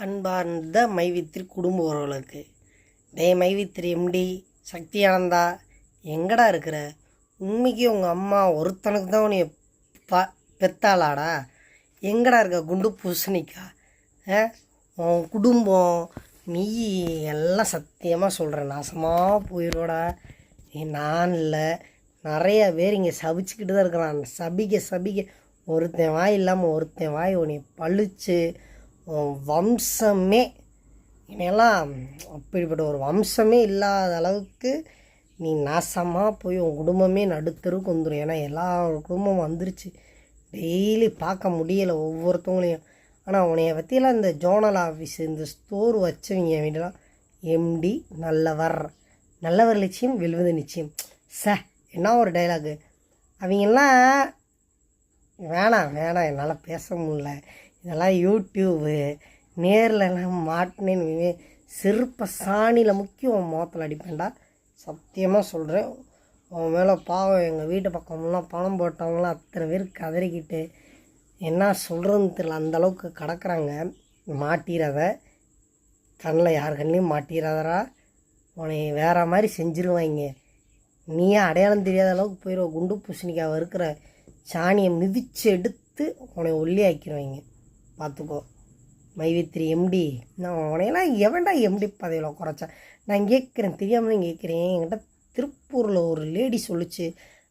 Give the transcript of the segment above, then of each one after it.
அன்பார்ந்த மைவித்திரி குடும்ப உறவுகளுக்கு மைவித்திரி எம்டி சக்தி ஆனந்தா எங்கடா இருக்கிற? உண்மைக்கு உங்கள் அம்மா ஒருத்தனுக்கு தான் உன்னை பெத்தாளாடா? எங்கடா இருக்க குண்டு பூசணிக்கா? உன் குடும்பம் நீ எல்லாம் சத்தியமாக சொல்கிறேன் நாசமாக போயிடுவோடா. நான் இல்லை, நிறைய பேர் இங்கே சபிச்சுக்கிட்டு தான் இருக்கிறான். சபிக்க ஒருத்தன் வாய் இல்லாமல் ஒருத்தன் வாய் உன்னை பழிச்சு வம்சமே என்னெல்லாம் அப்படிப்பட்ட ஒரு வம்சமே இல்லாத அளவுக்கு நீ நாசமாக போய் உன் குடும்பமே நடுத்தருக்கு வந்துடும். ஏன்னா எல்லா குடும்பமும் வந்துருச்சு, டெய்லி பார்க்க முடியலை ஒவ்வொருத்தவங்களையும். ஆனால் உன்னைய பற்றியெல்லாம் இந்த ஜோனல் ஆஃபீஸ் இந்த ஸ்டோர் வச்சவங்க வீடெல்லாம் எம்டி நல்லவர் லட்சியம் வெல்வது நிச்சயம். என்ன ஒரு டைலாகு! அவங்கெல்லாம் வேணாம் என்னால் பேச முடியல. இதெல்லாம் யூடியூபு நேரில் மாட்டினேன்னு செருப்ப சாணியில் முக்கியம் முகத்தில் அடிப்பேன்டா. சத்தியமாக சொல்கிறேன். அவன் மேலே பாவம் எங்கள் வீட்டு பக்கம்லாம் பணம் போட்டவங்களாம் அத்தனை பேர் கதறிக்கிட்டு என்ன சொல்கிறதுன்னு தெரியல, அந்தளவுக்கு கிடக்குறாங்க. மாட்டிடாத, கண்ணில் யார் கண்ணிலையும் மாட்டிடாதரா, உன்னை வேறு மாதிரி செஞ்சுருவாங்க. நீயே அடையாளம் தெரியாத அளவுக்கு போயிடுவோம். குண்டு பூசணிக்காவை இருக்கிற சாணியை மிதித்து எடுத்து உன்னை ஒல்லி ஆக்கிடுவாங்க. பார்த்துக்கோ மைவித்திரி எம்டி. நான் உனையெல்லாம் எவன்டா எம்டி பதவியில் குறைச்சேன்? நான் கேட்குறேன், தெரியாமல் தான் கேட்குறேன். என்கிட்ட திருப்பூரில் ஒரு லேடி சொல்லிச்சு,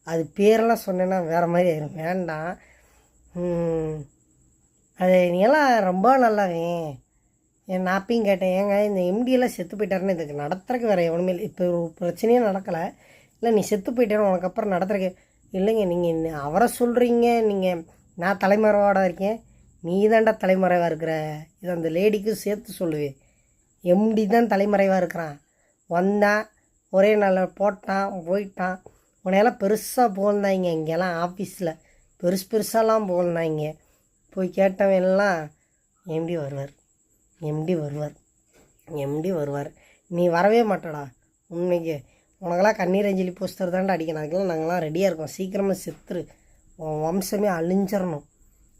அது பேரெல்லாம் சொன்னேன்னா வேறு மாதிரி ஆயிரும். வேண்டாம், அது நீலாம் ரொம்ப நல்லாவே. நான் அப்பயும் கேட்டேன், ஏங்க இந்த எம்டியெல்லாம் செத்து போயிட்டாருன்னு இதுக்கு நடத்துறதுக்கு வேறு எவனுமே இல்லை. இப்போ ஒரு பிரச்சனையும் நடக்கலை, இல்லை நீ செத்து போயிட்டேன்னு உனக்கப்புறம் நடத்துறதுக்கு இல்லைங்க. நீங்கள் அவரை சொல்கிறீங்க, நான் தலைமறைவாடாக இருக்கேன், நீ தான்டா தலைமறைவாக இருக்கிற. இது அந்த லேடிக்கும் சேர்த்து சொல்லுவேன். எம்டி தான் தலைமறைவாக இருக்கிறான். வந்தான், ஒரே நாளில் போயிட்டான். உன்னையெல்லாம் பெருசாக போந்தாங்க இங்கெல்லாம் ஆஃபீஸில் பெருசாலாம் போந்தாங்க. போய் கேட்டவன் எல்லாம் எம்டி வருவார். நீ வரவே மாட்டடா. உண்மைக்கு உனக்கெல்லாம் கண்ணீர் அஞ்சலி போஸ்டர் தாண்டா அடிக்கணும். அதுக்கெல்லாம் நாங்கள்லாம் ரெடியாக இருக்கோம். சீக்கிரமாக செத்துரு, உன் வம்சமே அழிஞ்சிடணும்.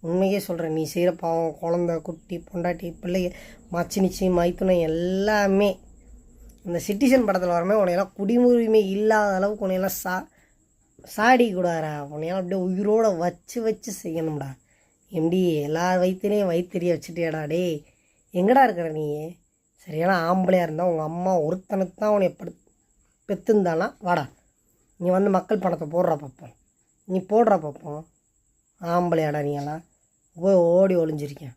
உண்மைக்கே சொல்கிறேன். நீ செய்கிற பாவம், குழந்த குட்டி பொண்டாட்டி பிள்ளைங்க மச்சினிச்சி மைத்துனை எல்லாமே இந்த சிட்டிசன் படத்தில் வரமே உன்னையெல்லாம் குடிமுரிமை இல்லாத அளவுக்கு உன்னையெல்லாம் சாடி கூடாரா. உன்னையெல்லாம் அப்படியே உயிரோடு வச்சு செய்யணும்டா. எம்டி எல்லார் வயிற்றுலேயும் வயிற்றுறிய வச்சுட்டியாடா. டே எங்கடா இருக்கிற நீ? சரியான ஆம்பளையாக இருந்தால் உங்கள் அம்மா ஒருத்தனுக்கு தான் உன்னை பெற்றுந்தானா? வாடா, நீ வந்து மக்கள் பணத்தை போடுறா பார்ப்போம். ஆம்பளையாடா நீ எல்லாம் போய் ஓடி ஒளிஞ்சிருக்கேன்.